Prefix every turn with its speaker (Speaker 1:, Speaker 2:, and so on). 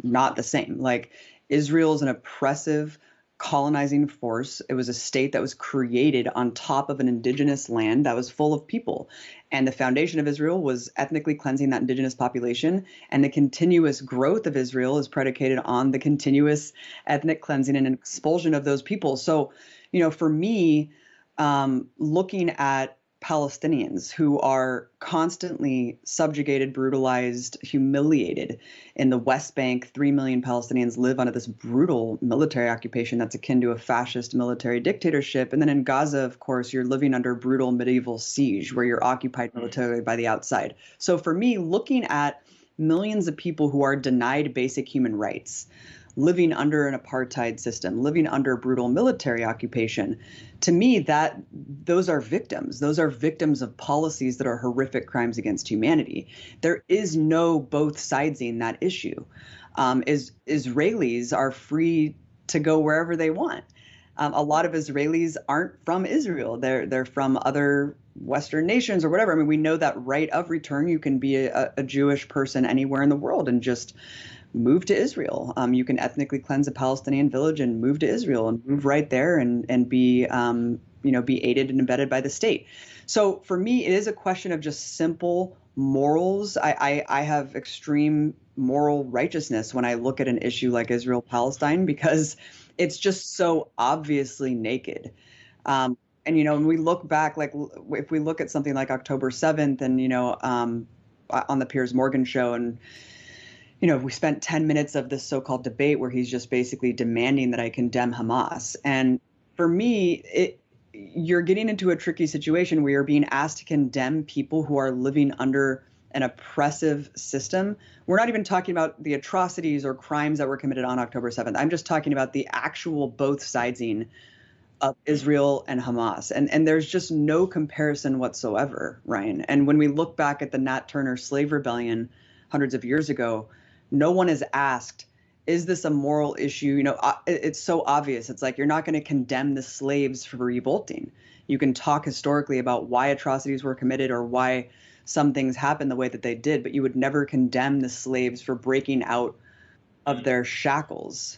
Speaker 1: not the same. Like, Israel is an oppressive, colonizing force. It was a state that was created on top of an indigenous land that was full of people. And the foundation of Israel was ethnically cleansing that indigenous population. And the continuous growth of Israel is predicated on the continuous ethnic cleansing and expulsion of those people. So, for me, looking at Palestinians who are constantly subjugated, brutalized, humiliated in the West Bank. 3 million Palestinians live under this brutal military occupation that's akin to a fascist military dictatorship. And then in Gaza, of course, you're living under brutal medieval siege where you're occupied militarily by the outside. So for me, looking at millions of people who are denied basic human rights, living under an apartheid system, living under brutal military occupation, to me, that those are victims. Those are victims of policies that are horrific crimes against humanity. There is no both sidesing that issue. Israelis are free to go wherever they want. A lot of Israelis aren't from Israel. They're from other Western nations or whatever. I mean, we know that right of return. You can be a Jewish person anywhere in the world and just move to Israel. You can ethnically cleanse a Palestinian village and move to Israel and move right there and be be aided and abetted by the state. So for me, it is a question of just simple morals. I have extreme moral righteousness when I look at an issue like Israel-Palestine because it's just so obviously naked. And when we look back, like if we look at something like October 7th and on the Piers Morgan show, and we spent 10 minutes of this so-called debate where he's just basically demanding that I condemn Hamas. And for me, you're getting into a tricky situation where you're being asked to condemn people who are living under an oppressive system. We're not even talking about the atrocities or crimes that were committed on October 7th. I'm just talking about the actual both sidesing of Israel and Hamas. And there's just no comparison whatsoever, Ryan. And when we look back at the Nat Turner slave rebellion hundreds of years ago, no one is asked, is this a moral issue? It's so obvious. It's like, you're not going to condemn the slaves for revolting. You can talk historically about why atrocities were committed or why some things happened the way that they did, but you would never condemn the slaves for breaking out of their shackles.